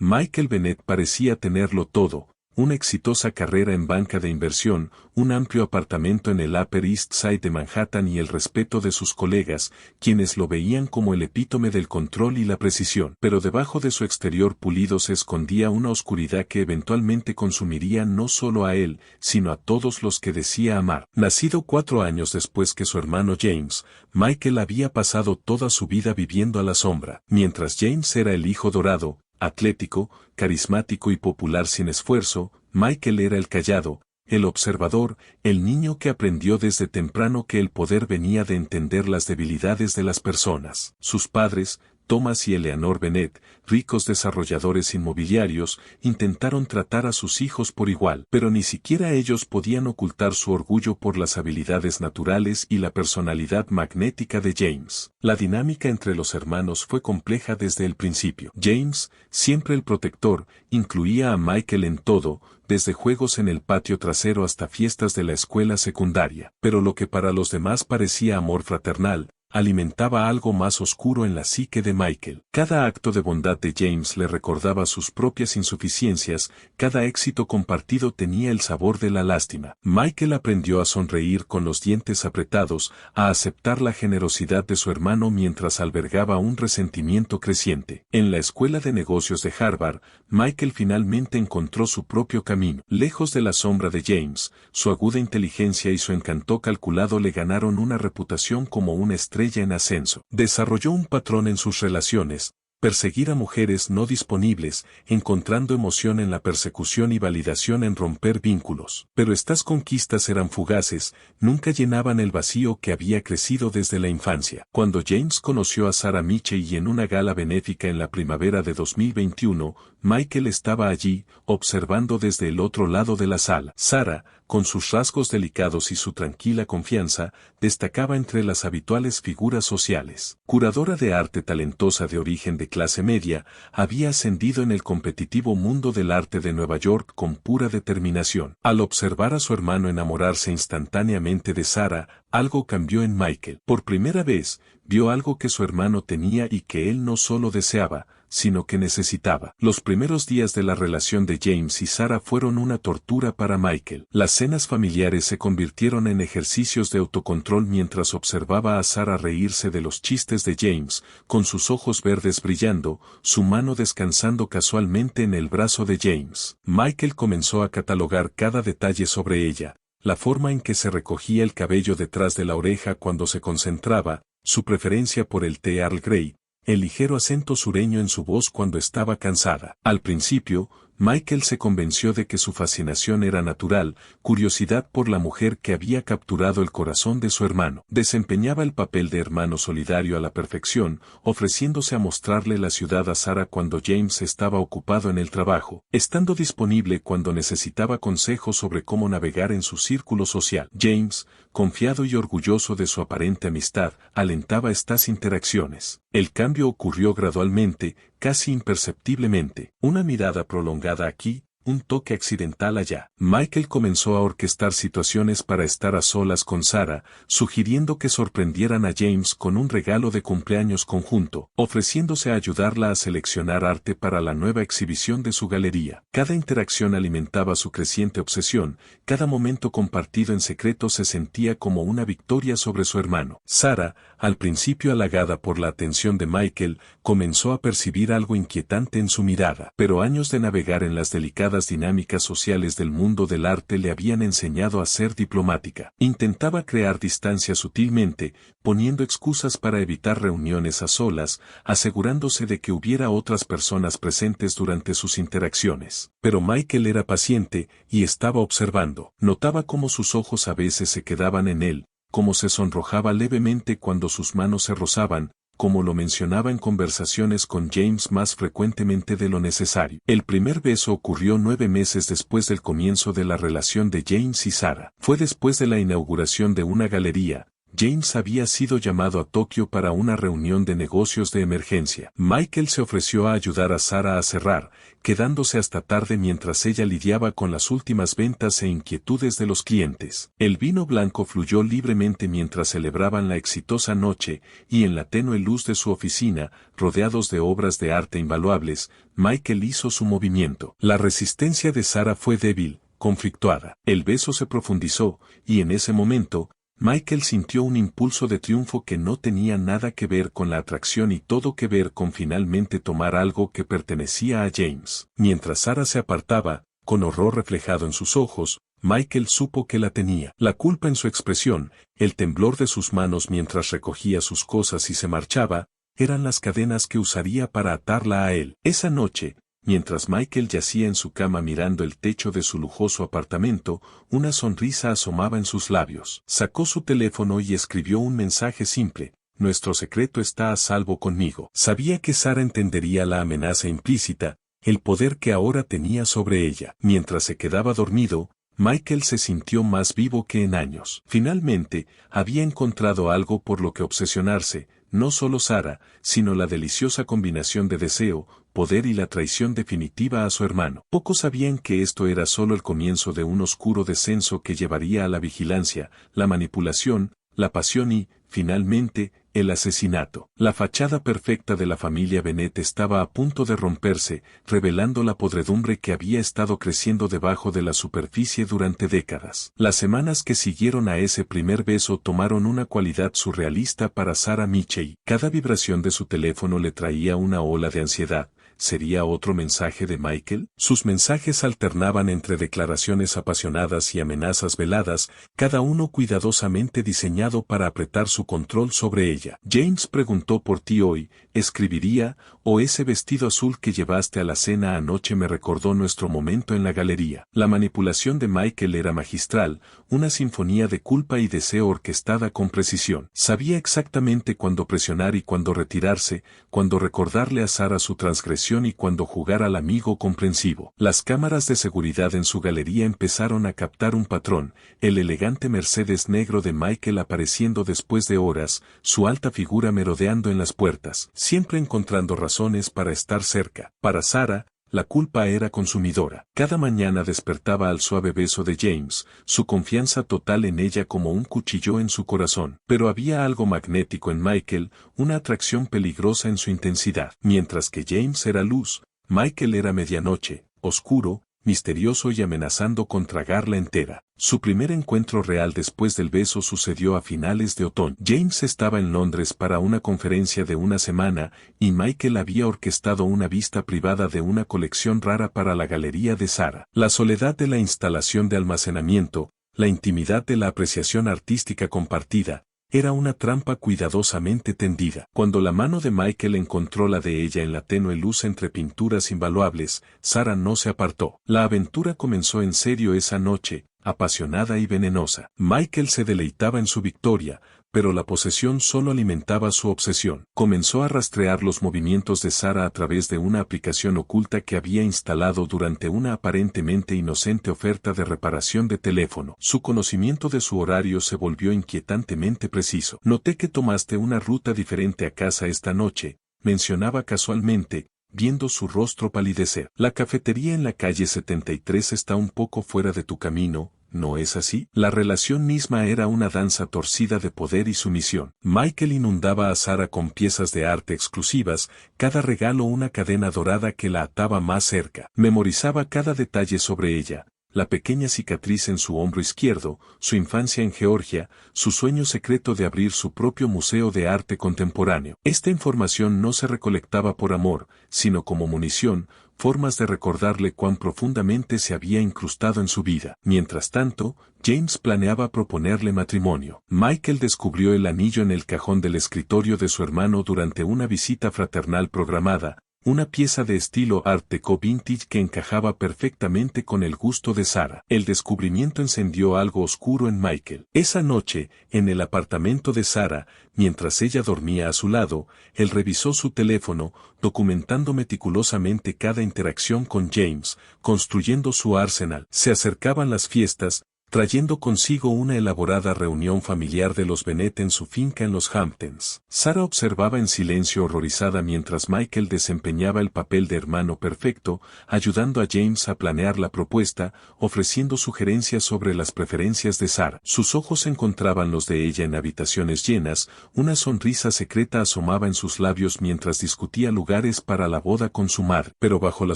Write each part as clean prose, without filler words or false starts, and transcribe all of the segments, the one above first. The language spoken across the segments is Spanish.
Michael Bennett parecía tenerlo todo: una exitosa carrera en banca de inversión, un amplio apartamento en el Upper East Side de Manhattan y el respeto de sus colegas, quienes lo veían como el epítome del control y la precisión. Pero debajo de su exterior pulido se escondía una oscuridad que eventualmente consumiría no solo a él, sino a todos los que decía amar. Nacido 4 años después que su hermano James, Michael había pasado toda su vida viviendo a la sombra. Mientras James era el hijo dorado, atlético, carismático y popular sin esfuerzo, Michael era el callado, el observador, el niño que aprendió desde temprano que el poder venía de entender las debilidades de las personas. Sus padres, Thomas y Eleanor Bennett, ricos desarrolladores inmobiliarios, intentaron tratar a sus hijos por igual, pero ni siquiera ellos podían ocultar su orgullo por las habilidades naturales y la personalidad magnética de James. La dinámica entre los hermanos fue compleja desde el principio. James, siempre el protector, incluía a Michael en todo, desde juegos en el patio trasero hasta fiestas de la escuela secundaria. Pero lo que para los demás parecía amor fraternal, alimentaba algo más oscuro en la psique de Michael. Cada acto de bondad de James le recordaba sus propias insuficiencias, cada éxito compartido tenía el sabor de la lástima. Michael aprendió a sonreír con los dientes apretados, a aceptar la generosidad de su hermano mientras albergaba un resentimiento creciente. En la escuela de negocios de Harvard, Michael finalmente encontró su propio camino. Lejos de la sombra de James, su aguda inteligencia y su encanto calculado le ganaron una reputación como una estrella en ascenso. Desarrolló un patrón en sus relaciones: perseguir a mujeres no disponibles, encontrando emoción en la persecución y validación en romper vínculos. Pero estas conquistas eran fugaces, nunca llenaban el vacío que había crecido desde la infancia. Cuando James conoció a Sarah Michey en una gala benéfica en la primavera de 2021, Michael estaba allí, observando desde el otro lado de la sala. Sarah, con sus rasgos delicados y su tranquila confianza, destacaba entre las habituales figuras sociales. Curadora de arte talentosa de origen de clase media, había ascendido en el competitivo mundo del arte de Nueva York con pura determinación. Al observar a su hermano enamorarse instantáneamente de Sarah, algo cambió en Michael. Por primera vez, vio algo que su hermano tenía y que él no solo deseaba, sino que necesitaba. Los primeros días de la relación de James y Sarah fueron una tortura para Michael. Las cenas familiares se convirtieron en ejercicios de autocontrol mientras observaba a Sarah reírse de los chistes de James, con sus ojos verdes brillando, su mano descansando casualmente en el brazo de James. Michael comenzó a catalogar cada detalle sobre ella: la forma en que se recogía el cabello detrás de la oreja cuando se concentraba, su preferencia por el té Earl Grey, el ligero acento sureño en su voz cuando estaba cansada. Al principio, Michael se convenció de que su fascinación era natural, curiosidad por la mujer que había capturado el corazón de su hermano. Desempeñaba el papel de hermano solidario a la perfección, ofreciéndose a mostrarle la ciudad a Sarah cuando James estaba ocupado en el trabajo, estando disponible cuando necesitaba consejos sobre cómo navegar en su círculo social. James, confiado y orgulloso de su aparente amistad, alentaba estas interacciones. El cambio ocurrió gradualmente, casi imperceptiblemente. Una mirada prolongada aquí, un toque accidental allá. Michael comenzó a orquestar situaciones para estar a solas con Sarah, sugiriendo que sorprendieran a James con un regalo de cumpleaños conjunto, ofreciéndose a ayudarla a seleccionar arte para la nueva exhibición de su galería. Cada interacción alimentaba su creciente obsesión, cada momento compartido en secreto se sentía como una victoria sobre su hermano. Sarah, al principio halagada por la atención de Michael, comenzó a percibir algo inquietante en su mirada. Pero años de navegar en las delicadas dinámicas sociales del mundo del arte le habían enseñado a ser diplomática. Intentaba crear distancia sutilmente, poniendo excusas para evitar reuniones a solas, asegurándose de que hubiera otras personas presentes durante sus interacciones. Pero Michael era paciente, y estaba observando. Notaba cómo sus ojos a veces se quedaban en él, cómo se sonrojaba levemente cuando sus manos se rozaban, como lo mencionaba en conversaciones con James más frecuentemente de lo necesario. El primer beso ocurrió 9 meses después del comienzo de la relación de James y Sarah. Fue después de la inauguración de una galería, James había sido llamado a Tokio para una reunión de negocios de emergencia. Michael se ofreció a ayudar a Sarah a cerrar, quedándose hasta tarde mientras ella lidiaba con las últimas ventas e inquietudes de los clientes. El vino blanco fluyó libremente mientras celebraban la exitosa noche, y en la tenue luz de su oficina, rodeados de obras de arte invaluables, Michael hizo su movimiento. La resistencia de Sarah fue débil, conflictuada. El beso se profundizó, y en ese momento, Michael sintió un impulso de triunfo que no tenía nada que ver con la atracción y todo que ver con finalmente tomar algo que pertenecía a James. Mientras Sarah se apartaba, con horror reflejado en sus ojos, Michael supo que la tenía. La culpa en su expresión, el temblor de sus manos mientras recogía sus cosas y se marchaba, eran las cadenas que usaría para atarla a él. Esa noche, mientras Michael yacía en su cama mirando el techo de su lujoso apartamento, una sonrisa asomaba en sus labios. Sacó su teléfono y escribió un mensaje simple: «Nuestro secreto está a salvo conmigo». Sabía que Sarah entendería la amenaza implícita, el poder que ahora tenía sobre ella. Mientras se quedaba dormido, Michael se sintió más vivo que en años. Finalmente, había encontrado algo por lo que obsesionarse, no solo Sarah, sino la deliciosa combinación de deseo, poder y la traición definitiva a su hermano. Pocos sabían que esto era solo el comienzo de un oscuro descenso que llevaría a la vigilancia, la manipulación, la pasión y, finalmente, el asesinato. La fachada perfecta de la familia Bennett estaba a punto de romperse, revelando la podredumbre que había estado creciendo debajo de la superficie durante décadas. Las semanas que siguieron a ese primer beso tomaron una cualidad surrealista para Sarah Mitchell. Cada vibración de su teléfono le traía una ola de ansiedad. ¿Sería otro mensaje de Michael? Sus mensajes alternaban entre declaraciones apasionadas y amenazas veladas, cada uno cuidadosamente diseñado para apretar su control sobre ella. «James preguntó por ti hoy», escribiría, «o ese vestido azul que llevaste a la cena anoche me recordó nuestro momento en la galería». La manipulación de Michael era magistral, una sinfonía de culpa y deseo orquestada con precisión. Sabía exactamente cuándo presionar y cuándo retirarse, cuándo recordarle a Sarah su transgresión y cuando jugar al amigo comprensivo. Las cámaras de seguridad en su galería empezaron a captar un patrón: el elegante Mercedes negro de Michael apareciendo después de horas, su alta figura merodeando en las puertas, siempre encontrando razones para estar cerca. Para Sarah, la culpa era consumidora. Cada mañana despertaba al suave beso de James, su confianza total en ella como un cuchillo en su corazón. Pero había algo magnético en Michael, una atracción peligrosa en su intensidad. Mientras que James era luz, Michael era medianoche, oscuro, misterioso y amenazando con tragarla entera. Su primer encuentro real después del beso sucedió a finales de otoño. James estaba en Londres para una conferencia de una semana, y Michael había orquestado una vista privada de una colección rara para la galería de Sarah. La soledad de la instalación de almacenamiento, la intimidad de la apreciación artística compartida, era una trampa cuidadosamente tendida. Cuando la mano de Michael encontró la de ella en la tenue luz entre pinturas invaluables, Sarah no se apartó. La aventura comenzó en serio esa noche, apasionada y venenosa. Michael se deleitaba en su victoria, pero la posesión solo alimentaba su obsesión. Comenzó a rastrear los movimientos de Sarah a través de una aplicación oculta que había instalado durante una aparentemente inocente oferta de reparación de teléfono. Su conocimiento de su horario se volvió inquietantemente preciso. «Noté que tomaste una ruta diferente a casa esta noche», mencionaba casualmente, viendo su rostro palidecer. «La cafetería en la calle 73 está un poco fuera de tu camino, ¿no es así?». La relación misma era una danza torcida de poder y sumisión. Michael inundaba a Sarah con piezas de arte exclusivas, cada regalo una cadena dorada que la ataba más cerca. Memorizaba cada detalle sobre ella: la pequeña cicatriz en su hombro izquierdo, su infancia en Georgia, su sueño secreto de abrir su propio museo de arte contemporáneo. Esta información no se recolectaba por amor, sino como munición, formas de recordarle cuán profundamente se había incrustado en su vida. Mientras tanto, James planeaba proponerle matrimonio. Michael descubrió el anillo en el cajón del escritorio de su hermano durante una visita fraternal programada, una pieza de estilo Art Deco vintage que encajaba perfectamente con el gusto de Sarah. El descubrimiento encendió algo oscuro en Michael. Esa noche, en el apartamento de Sarah, mientras ella dormía a su lado, él revisó su teléfono, documentando meticulosamente cada interacción con James, construyendo su arsenal. Se acercaban las fiestas, trayendo consigo una elaborada reunión familiar de los Bennet en su finca en los Hamptons. Sarah observaba en silencio horrorizada mientras Michael desempeñaba el papel de hermano perfecto, ayudando a James a planear la propuesta, ofreciendo sugerencias sobre las preferencias de Sarah. Sus ojos encontraban los de ella en habitaciones llenas, una sonrisa secreta asomaba en sus labios mientras discutía lugares para la boda con su madre. Pero bajo la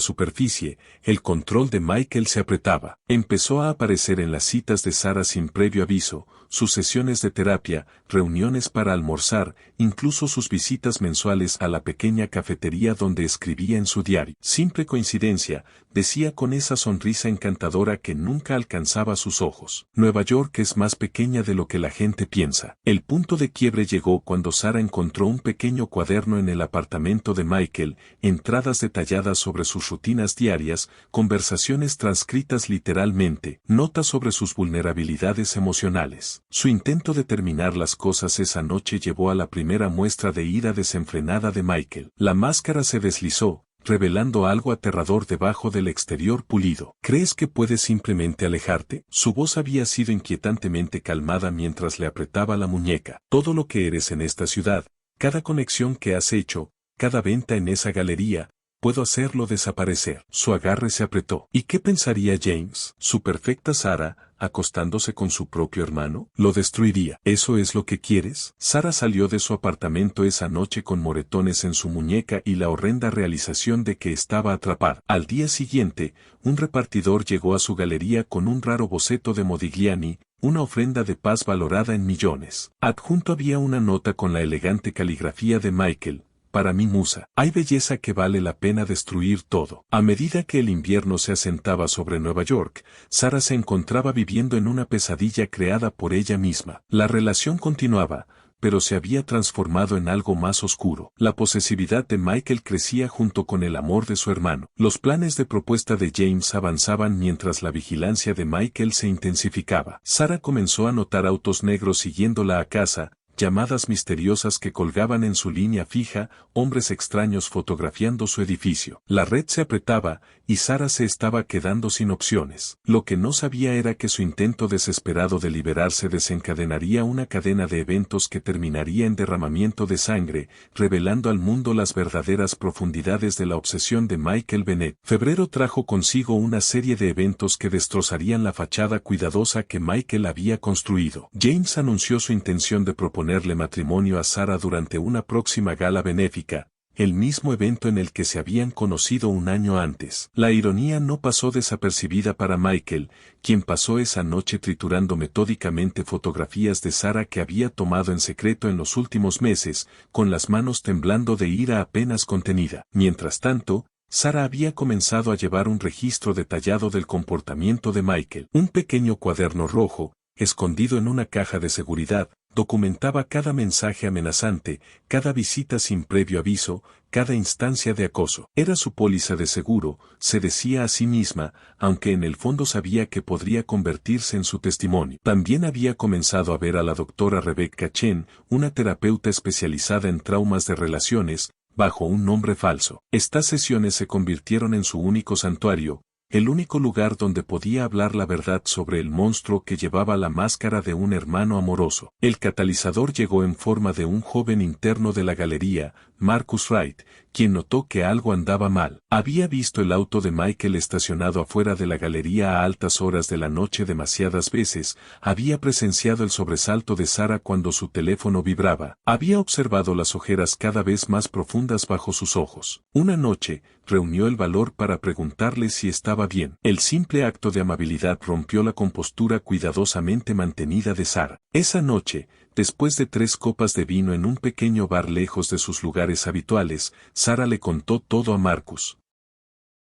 superficie, el control de Michael se apretaba. Empezó a aparecer en las citas de Sarah sin previo aviso, sus sesiones de terapia, reuniones para almorzar, incluso sus visitas mensuales a la pequeña cafetería donde escribía en su diario. Simple coincidencia, decía con esa sonrisa encantadora que nunca alcanzaba sus ojos. Nueva York es más pequeña de lo que la gente piensa. El punto de quiebre llegó cuando Sarah encontró un pequeño cuaderno en el apartamento de Michael, entradas detalladas sobre sus rutinas diarias, conversaciones transcritas literalmente, notas sobre sus vulnerabilidades emocionales. Su intento de terminar las cosas esa noche llevó a la primera muestra de ira desenfrenada de Michael. La máscara se deslizó, revelando algo aterrador debajo del exterior pulido. ¿Crees que puedes simplemente alejarte? Su voz había sido inquietantemente calmada mientras le apretaba la muñeca. Todo lo que eres en esta ciudad, cada conexión que has hecho, cada venta en esa galería, puedo hacerlo desaparecer. Su agarre se apretó. ¿Y qué pensaría James? Su perfecta Sarah, acostándose con su propio hermano, lo destruiría. ¿Eso es lo que quieres? Sarah salió de su apartamento esa noche con moretones en su muñeca y la horrenda realización de que estaba atrapada. Al día siguiente, un repartidor llegó a su galería con un raro boceto de Modigliani, una ofrenda de paz valorada en millones. Adjunto había una nota con la elegante caligrafía de Michael. Para mi musa, hay belleza que vale la pena destruir todo. A medida que el invierno se asentaba sobre Nueva York, Sarah se encontraba viviendo en una pesadilla creada por ella misma. La relación continuaba, pero se había transformado en algo más oscuro. La posesividad de Michael crecía junto con el amor de su hermano. Los planes de propuesta de James avanzaban mientras la vigilancia de Michael se intensificaba. Sarah comenzó a notar autos negros siguiéndola a casa, llamadas misteriosas que colgaban en su línea fija, hombres extraños fotografiando su edificio. La red se apretaba, y Sarah se estaba quedando sin opciones. Lo que no sabía era que su intento desesperado de liberarse desencadenaría una cadena de eventos que terminaría en derramamiento de sangre, revelando al mundo las verdaderas profundidades de la obsesión de Michael Bennet. Febrero trajo consigo una serie de eventos que destrozarían la fachada cuidadosa que Michael había construido. James anunció su intención de proponerle matrimonio a Sarah durante una próxima gala benéfica, el mismo evento en el que se habían conocido un año antes. La ironía no pasó desapercibida para Michael, quien pasó esa noche triturando metódicamente fotografías de Sarah que había tomado en secreto en los últimos meses, con las manos temblando de ira apenas contenida. Mientras tanto, Sarah había comenzado a llevar un registro detallado del comportamiento de Michael. Un pequeño cuaderno rojo, escondido en una caja de seguridad, documentaba cada mensaje amenazante, cada visita sin previo aviso, cada instancia de acoso. Era su póliza de seguro, se decía a sí misma, aunque en el fondo sabía que podría convertirse en su testimonio. También había comenzado a ver a la doctora Rebecca Chen, una terapeuta especializada en traumas de relaciones, bajo un nombre falso. Estas sesiones se convirtieron en su único santuario, el único lugar donde podía hablar la verdad sobre el monstruo que llevaba la máscara de un hermano amoroso. El catalizador llegó en forma de un joven interno de la galería, Marcus Wright, quien notó que algo andaba mal. Había visto el auto de Michael estacionado afuera de la galería a altas horas de la noche demasiadas veces, había presenciado el sobresalto de Sarah cuando su teléfono vibraba, había observado las ojeras cada vez más profundas bajo sus ojos. Una noche, reunió el valor para preguntarle si estaba bien. El simple acto de amabilidad rompió la compostura cuidadosamente mantenida de Sarah. Esa noche, después de 3 copas de vino en un pequeño bar lejos de sus lugares habituales, Sarah le contó todo a Marcus.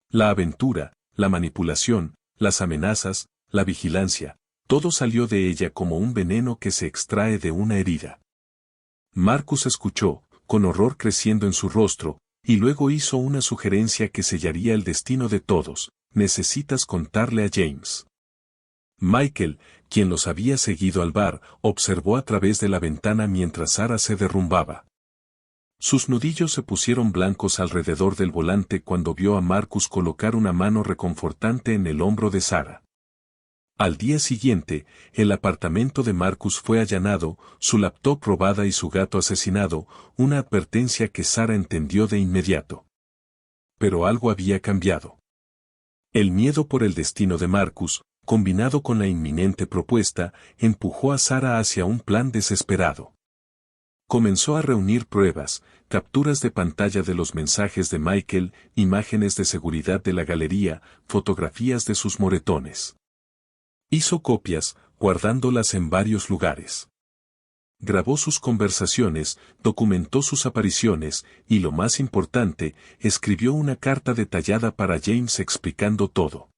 La aventura, la manipulación, las amenazas, la vigilancia, todo salió de ella como un veneno que se extrae de una herida. Marcus escuchó, con horror creciendo en su rostro, y luego hizo una sugerencia que sellaría el destino de todos: necesitas contarle a James. Michael, quien los había seguido al bar, observó a través de la ventana mientras Sarah se derrumbaba. Sus nudillos se pusieron blancos alrededor del volante cuando vio a Marcus colocar una mano reconfortante en el hombro de Sarah. Al día siguiente, el apartamento de Marcus fue allanado, su laptop robada y su gato asesinado, una advertencia que Sarah entendió de inmediato. Pero algo había cambiado. El miedo por el destino de Marcus, combinado con la inminente propuesta, empujó a Sarah hacia un plan desesperado. Comenzó a reunir pruebas, capturas de pantalla de los mensajes de Michael, imágenes de seguridad de la galería, fotografías de sus moretones. Hizo copias, guardándolas en varios lugares. Grabó sus conversaciones, documentó sus apariciones, y lo más importante, escribió una carta detallada para James explicando todo.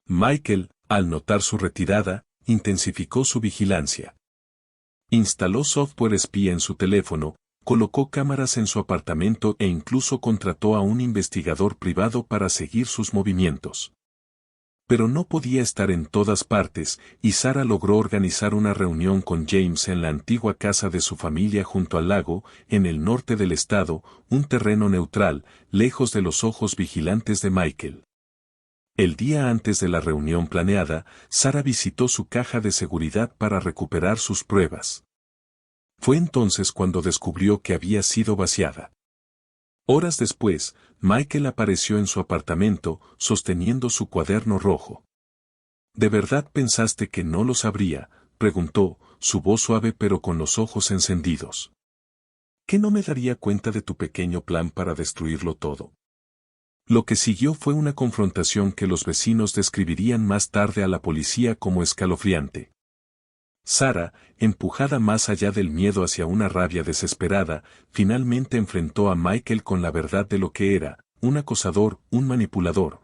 Michael, al notar su retirada, intensificó su vigilancia. Instaló software espía en su teléfono, colocó cámaras en su apartamento e incluso contrató a un investigador privado para seguir sus movimientos. Pero no podía estar en todas partes, y Sarah logró organizar una reunión con James en la antigua casa de su familia junto al lago, en el norte del estado, un terreno neutral, lejos de los ojos vigilantes de Michael. El día antes de la reunión planeada, Sarah visitó su caja de seguridad para recuperar sus pruebas. Fue entonces cuando descubrió que había sido vaciada. Horas después, Michael apareció en su apartamento, sosteniendo su cuaderno rojo. ¿De verdad pensaste que no lo sabría?, preguntó, su voz suave pero con los ojos encendidos. ¿Que no me daría cuenta de tu pequeño plan para destruirlo todo? Lo que siguió fue una confrontación que los vecinos describirían más tarde a la policía como escalofriante. Sarah, empujada más allá del miedo hacia una rabia desesperada, finalmente enfrentó a Michael con la verdad de lo que era, un acosador, un manipulador.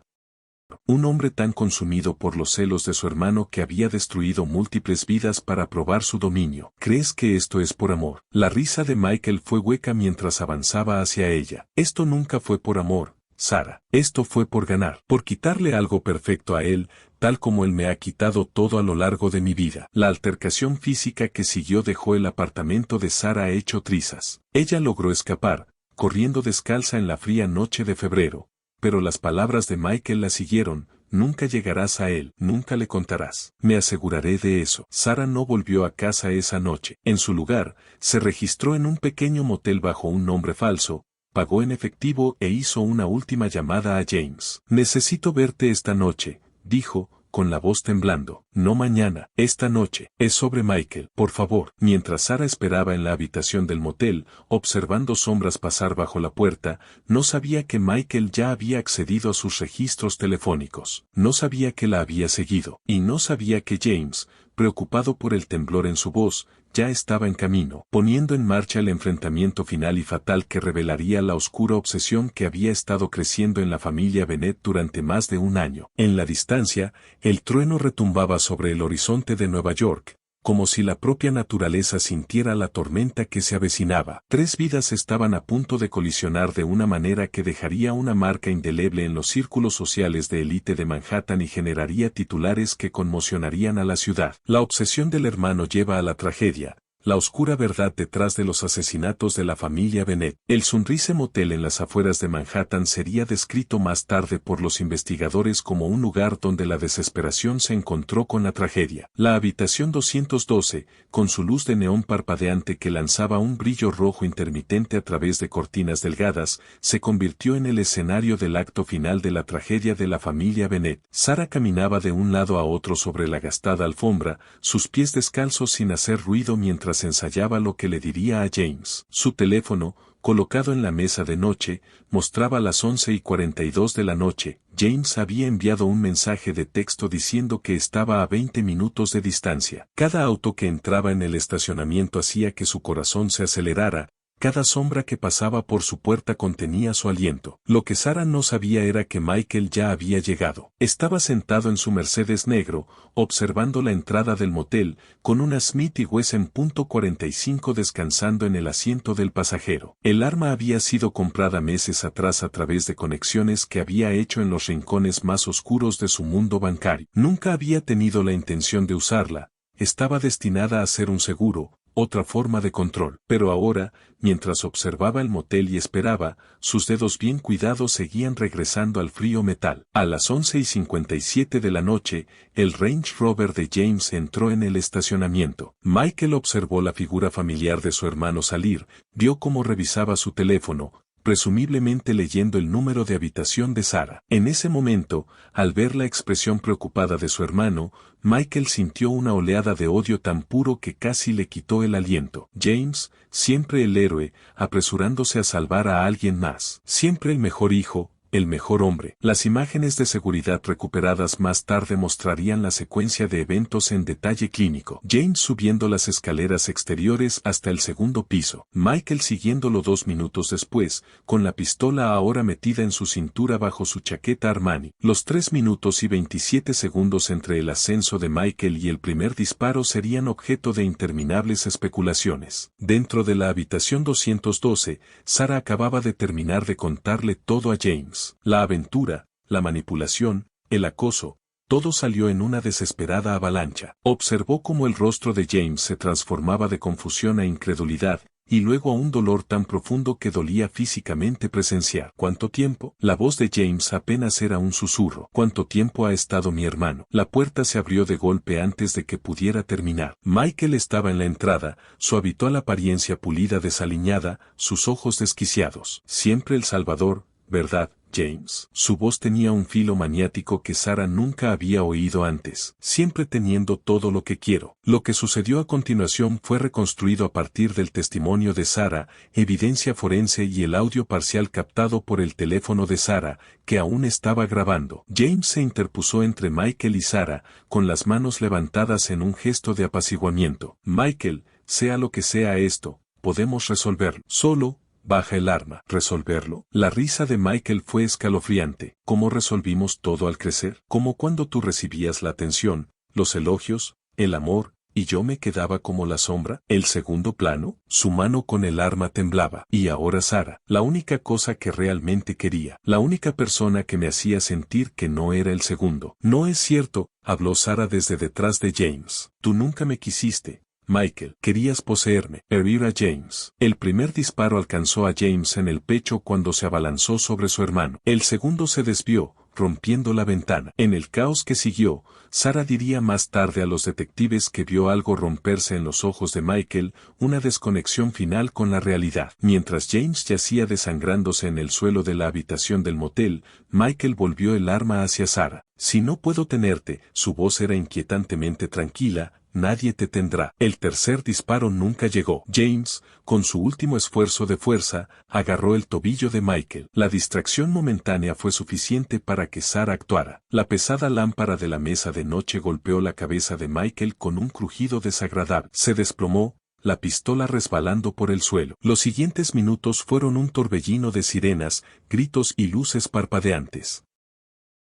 Un hombre tan consumido por los celos de su hermano que había destruido múltiples vidas para probar su dominio. ¿Crees que esto es por amor? La risa de Michael fue hueca mientras avanzaba hacia ella. Esto nunca fue por amor, Sarah. Esto fue por ganar, por quitarle algo perfecto a él, tal como él me ha quitado todo a lo largo de mi vida. La altercación física que siguió dejó el apartamento de Sarah hecho trizas. Ella logró escapar, corriendo descalza en la fría noche de febrero, pero las palabras de Michael la siguieron: nunca llegarás a él, nunca le contarás. Me aseguraré de eso. Sarah no volvió a casa esa noche. En su lugar, se registró en un pequeño motel bajo un nombre falso, pagó en efectivo e hizo una última llamada a James. Necesito verte esta noche, dijo, con la voz temblando. No mañana, esta noche. Es sobre Michael, por favor. Mientras Sarah esperaba en la habitación del motel, observando sombras pasar bajo la puerta, no sabía que Michael ya había accedido a sus registros telefónicos. No sabía que la había seguido. Y no sabía que James, preocupado por el temblor en su voz, ya estaba en camino, poniendo en marcha el enfrentamiento final y fatal que revelaría la oscura obsesión que había estado creciendo en la familia Bennett durante más de un año. En la distancia, el trueno retumbaba sobre el horizonte de Nueva York, como si la propia naturaleza sintiera la tormenta que se avecinaba. 3 vidas estaban a punto de colisionar de una manera que dejaría una marca indeleble en los círculos sociales de élite de Manhattan y generaría titulares que conmocionarían a la ciudad. La obsesión del hermano lleva a la tragedia, la oscura verdad detrás de los asesinatos de la familia Bennett. El Sunrise Motel en las afueras de Manhattan sería descrito más tarde por los investigadores como un lugar donde la desesperación se encontró con la tragedia. La habitación 212, con su luz de neón parpadeante que lanzaba un brillo rojo intermitente a través de cortinas delgadas, se convirtió en el escenario del acto final de la tragedia de la familia Bennett. Sarah caminaba de un lado a otro sobre la gastada alfombra, sus pies descalzos sin hacer ruido mientras ensayaba lo que le diría a James. Su teléfono, colocado en la mesa de noche, mostraba las 11:42 de la noche. James había enviado un mensaje de texto diciendo que estaba a 20 minutos de distancia. Cada auto que entraba en el estacionamiento hacía que su corazón se acelerara. Cada sombra que pasaba por su puerta contenía su aliento. Lo que Sarah no sabía era que Michael ya había llegado. Estaba sentado en su Mercedes negro, observando la entrada del motel, con una Smith & Wesson .45 descansando en el asiento del pasajero. El arma había sido comprada meses atrás a través de conexiones que había hecho en los rincones más oscuros de su mundo bancario. Nunca había tenido la intención de usarla. Estaba destinada a ser un seguro, otra forma de control. Pero ahora, mientras observaba el motel y esperaba, sus dedos bien cuidados seguían regresando al frío metal. A las 11:57 de la noche, el Range Rover de James entró en el estacionamiento. Michael observó la figura familiar de su hermano salir, vio cómo revisaba su teléfono, presumiblemente leyendo el número de habitación de Sarah. En ese momento, al ver la expresión preocupada de su hermano, Michael sintió una oleada de odio tan puro que casi le quitó el aliento. James, siempre el héroe, apresurándose a salvar a alguien más. Siempre el mejor hijo, el mejor hombre. Las imágenes de seguridad recuperadas más tarde mostrarían la secuencia de eventos en detalle clínico. James subiendo las escaleras exteriores hasta el segundo piso. Michael siguiéndolo 2 minutos después, con la pistola ahora metida en su cintura bajo su chaqueta Armani. Los 3 minutos y 27 segundos entre el ascenso de Michael y el primer disparo serían objeto de interminables especulaciones. Dentro de la habitación 212, Sarah acababa de terminar de contarle todo a James. La aventura, la manipulación, el acoso, todo salió en una desesperada avalancha. Observó cómo el rostro de James se transformaba de confusión a incredulidad, y luego a un dolor tan profundo que dolía físicamente presenciar. ¿Cuánto tiempo? La voz de James apenas era un susurro. ¿Cuánto tiempo ha estado mi hermano? La puerta se abrió de golpe antes de que pudiera terminar. Michael estaba en la entrada, su habitual apariencia pulida desaliñada, sus ojos desquiciados. Siempre el Salvador, ¿verdad, James? Su voz tenía un filo maniático que Sarah nunca había oído antes. Siempre teniendo todo lo que quiero. Lo que sucedió a continuación fue reconstruido a partir del testimonio de Sarah, evidencia forense y el audio parcial captado por el teléfono de Sarah, que aún estaba grabando. James se interpuso entre Michael y Sarah, con las manos levantadas en un gesto de apaciguamiento. Michael, sea lo que sea esto, podemos resolverlo. Solo, baja el arma. ¿Resolverlo? La risa de Michael fue escalofriante. ¿Cómo resolvimos todo al crecer? Como cuando tú recibías la atención, los elogios, el amor, y yo me quedaba como la sombra. ¿El segundo plano? Su mano con el arma temblaba. Y ahora Sarah, la única cosa que realmente quería, la única persona que me hacía sentir que no era el segundo. No es cierto, habló Sarah desde detrás de James. Tú nunca me quisiste. Michael, querías poseerme, herir a James. El primer disparo alcanzó a James en el pecho cuando se abalanzó sobre su hermano. El segundo se desvió, rompiendo la ventana. En el caos que siguió, Sarah diría más tarde a los detectives que vio algo romperse en los ojos de Michael, una desconexión final con la realidad. Mientras James yacía desangrándose en el suelo de la habitación del motel, Michael volvió el arma hacia Sarah. Si no puedo tenerte, su voz era inquietantemente tranquila, nadie te tendrá. El tercer disparo nunca llegó. James, con su último esfuerzo de fuerza, agarró el tobillo de Michael. La distracción momentánea fue suficiente para que Sarah actuara. La pesada lámpara de la mesa de noche golpeó la cabeza de Michael con un crujido desagradable. Se desplomó, la pistola resbalando por el suelo. Los siguientes minutos fueron un torbellino de sirenas, gritos y luces parpadeantes.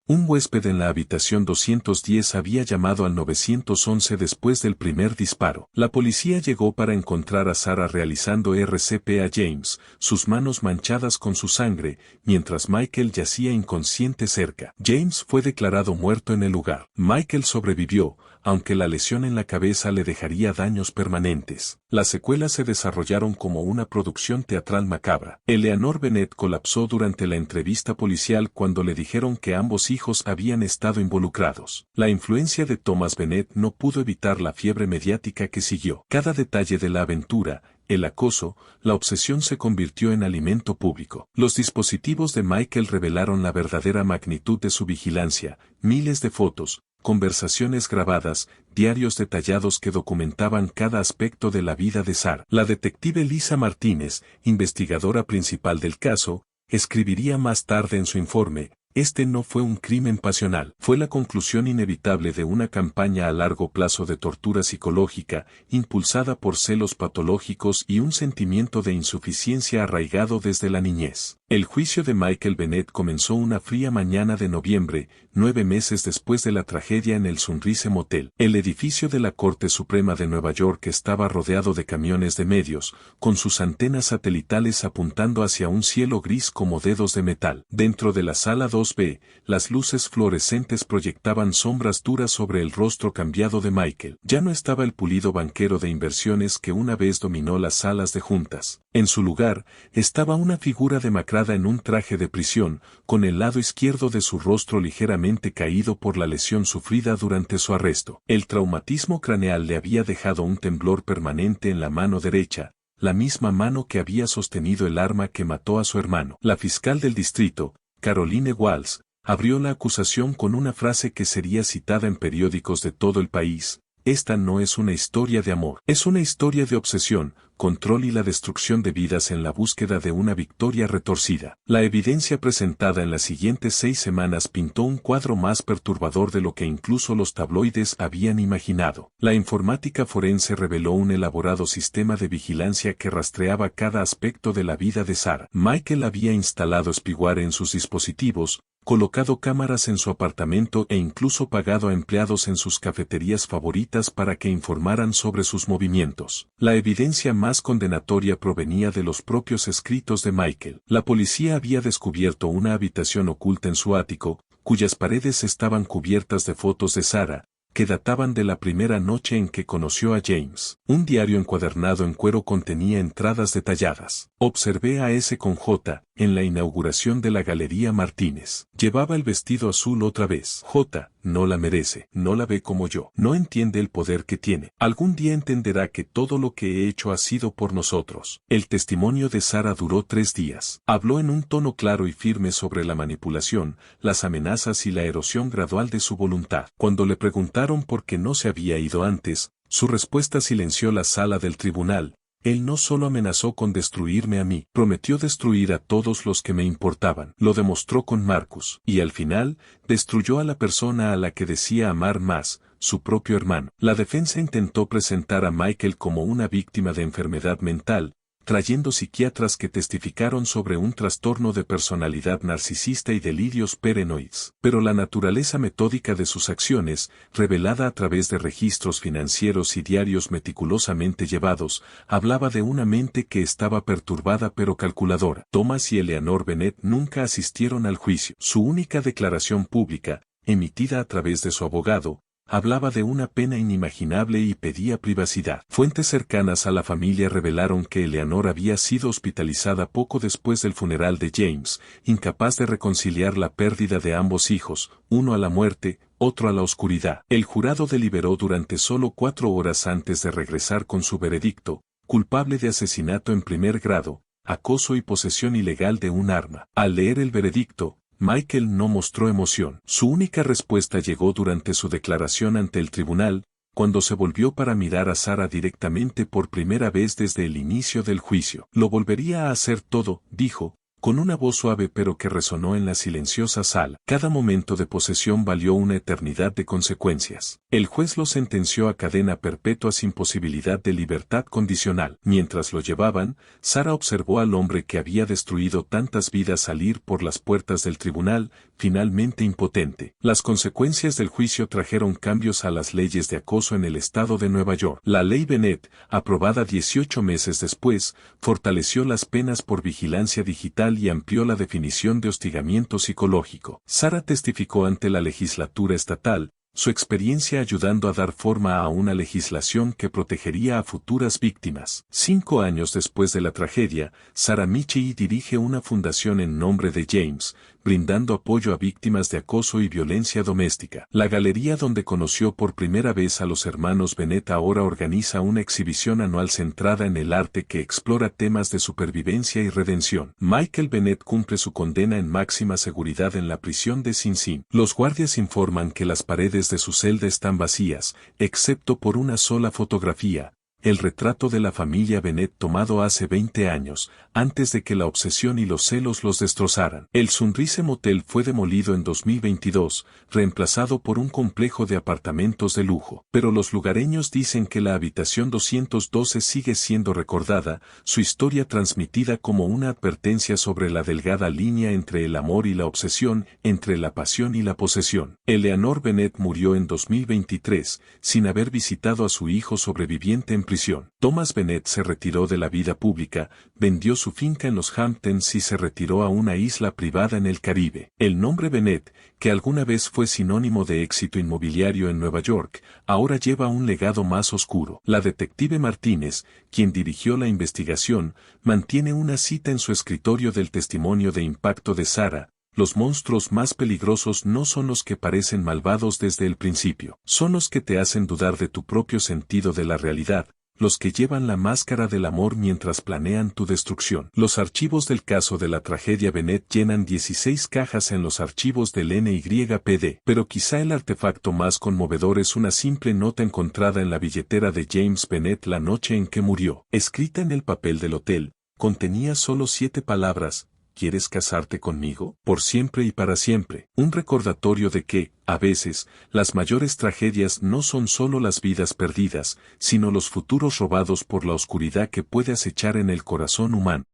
Un huésped en la habitación 210 había llamado al 911 después del primer disparo. La policía llegó para encontrar a Sarah realizando RCP a James, sus manos manchadas con su sangre, mientras Michael yacía inconsciente cerca. James fue declarado muerto en el lugar. Michael sobrevivió, aunque la lesión en la cabeza le dejaría daños permanentes. Las secuelas se desarrollaron como una producción teatral macabra. Eleanor Bennett colapsó durante la entrevista policial cuando le dijeron que ambos hijos habían estado involucrados. La influencia de Thomas Bennett no pudo evitar la fiebre mediática que siguió. Cada detalle de la aventura, el acoso, la obsesión se convirtió en alimento público. Los dispositivos de Michael revelaron la verdadera magnitud de su vigilancia, miles de fotos, conversaciones grabadas, diarios detallados que documentaban cada aspecto de la vida de Sarah. La detective Lisa Martínez, investigadora principal del caso, escribiría más tarde en su informe: este no fue un crimen pasional, fue la conclusión inevitable de una campaña a largo plazo de tortura psicológica, impulsada por celos patológicos y un sentimiento de insuficiencia arraigado desde la niñez. El juicio de Michael Bennett comenzó una fría mañana de noviembre, 9 meses después de la tragedia en el Sunrise Motel. El edificio de la Corte Suprema de Nueva York estaba rodeado de camiones de medios, con sus antenas satelitales apuntando hacia un cielo gris como dedos de metal. Dentro de la sala 2B, las luces fluorescentes proyectaban sombras duras sobre el rostro cambiado de Michael. Ya no estaba el pulido banquero de inversiones que una vez dominó las salas de juntas. En su lugar, estaba una figura demacrada en un traje de prisión, con el lado izquierdo de su rostro ligeramente caído por la lesión sufrida durante su arresto. El traumatismo craneal le había dejado un temblor permanente en la mano derecha, la misma mano que había sostenido el arma que mató a su hermano. La fiscal del distrito, Caroline Walsh, abrió la acusación con una frase que sería citada en periódicos de todo el país: esta no es una historia de amor, es una historia de obsesión, control y la destrucción de vidas en la búsqueda de una victoria retorcida. La evidencia presentada en las siguientes 6 semanas pintó un cuadro más perturbador de lo que incluso los tabloides habían imaginado. La informática forense reveló un elaborado sistema de vigilancia que rastreaba cada aspecto de la vida de Sarah. Michael había instalado spyware en sus dispositivos, colocado cámaras en su apartamento e incluso pagado a empleados en sus cafeterías favoritas para que informaran sobre sus movimientos. La evidencia más condenatoria provenía de los propios escritos de Michael. La policía había descubierto una habitación oculta en su ático, cuyas paredes estaban cubiertas de fotos de Sarah, que databan de la primera noche en que conoció a James. Un diario encuadernado en cuero contenía entradas detalladas. Observé a S con J, en la inauguración de la Galería Martínez. Llevaba el vestido azul otra vez. J, no la merece, no la ve como yo. No entiende el poder que tiene. Algún día entenderá que todo lo que he hecho ha sido por nosotros. El testimonio de Sarah duró 3 días. Habló en un tono claro y firme sobre la manipulación, las amenazas y la erosión gradual de su voluntad. Cuando le preguntaron por qué no se había ido antes, su respuesta silenció la sala del tribunal. Él no solo amenazó con destruirme a mí, prometió destruir a todos los que me importaban. Lo demostró con Marcus. Y al final, destruyó a la persona a la que decía amar más, su propio hermano. La defensa intentó presentar a Michael como una víctima de enfermedad mental, trayendo psiquiatras que testificaron sobre un trastorno de personalidad narcisista y delirios paranoides. Pero la naturaleza metódica de sus acciones, revelada a través de registros financieros y diarios meticulosamente llevados, hablaba de una mente que estaba perturbada pero calculadora. Thomas y Eleanor Bennett nunca asistieron al juicio. Su única declaración pública, emitida a través de su abogado, hablaba de una pena inimaginable y pedía privacidad. Fuentes cercanas a la familia revelaron que Eleanor había sido hospitalizada poco después del funeral de James, incapaz de reconciliar la pérdida de ambos hijos, uno a la muerte, otro a la oscuridad. El jurado deliberó durante solo 4 horas antes de regresar con su veredicto: culpable de asesinato en primer grado, acoso y posesión ilegal de un arma. Al leer el veredicto, Michael no mostró emoción. Su única respuesta llegó durante su declaración ante el tribunal, cuando se volvió para mirar a Sarah directamente por primera vez desde el inicio del juicio. Lo volvería a hacer todo, dijo, con una voz suave pero que resonó en la silenciosa sala. Cada momento de posesión valió una eternidad de consecuencias. El juez lo sentenció a cadena perpetua sin posibilidad de libertad condicional. Mientras lo llevaban, Sarah observó al hombre que había destruido tantas vidas salir por las puertas del tribunal, finalmente impotente. Las consecuencias del juicio trajeron cambios a las leyes de acoso en el estado de Nueva York. La ley Bennett, aprobada 18 meses después, fortaleció las penas por vigilancia digital y amplió la definición de hostigamiento psicológico. Sarah testificó ante la legislatura estatal, su experiencia ayudando a dar forma a una legislación que protegería a futuras víctimas. 5 años después de la tragedia, Sarah Michie dirige una fundación en nombre de James, brindando apoyo a víctimas de acoso y violencia doméstica. La galería donde conoció por primera vez a los hermanos Bennett ahora organiza una exhibición anual centrada en el arte que explora temas de supervivencia y redención. Michael Bennett cumple su condena en máxima seguridad en la prisión de Sing Sing. Los guardias informan que las paredes de su celda están vacías, excepto por una sola fotografía, el retrato de la familia Bennett tomado hace 20 años, antes de que la obsesión y los celos los destrozaran. El Sunrise Motel fue demolido en 2022, reemplazado por un complejo de apartamentos de lujo. Pero los lugareños dicen que la habitación 212 sigue siendo recordada, su historia transmitida como una advertencia sobre la delgada línea entre el amor y la obsesión, entre la pasión y la posesión. Eleanor Bennett murió en 2023, sin haber visitado a su hijo sobreviviente en prisión. Thomas Bennett se retiró de la vida pública, vendió su finca en los Hamptons y se retiró a una isla privada en el Caribe. El nombre Bennett, que alguna vez fue sinónimo de éxito inmobiliario en Nueva York, ahora lleva un legado más oscuro. La detective Martínez, quien dirigió la investigación, mantiene una cita en su escritorio del testimonio de impacto de Sarah. Los monstruos más peligrosos no son los que parecen malvados desde el principio, son los que te hacen dudar de tu propio sentido de la realidad, los que llevan la máscara del amor mientras planean tu destrucción. Los archivos del caso de la tragedia Bennett llenan 16 cajas en los archivos del NYPD, pero quizá el artefacto más conmovedor es una simple nota encontrada en la billetera de James Bennett la noche en que murió. Escrita en el papel del hotel, contenía solo 7 palabras: ¿quieres casarte conmigo? Por siempre y para siempre. Un recordatorio de que, a veces, las mayores tragedias no son solo las vidas perdidas, sino los futuros robados por la oscuridad que puede acechar en el corazón humano.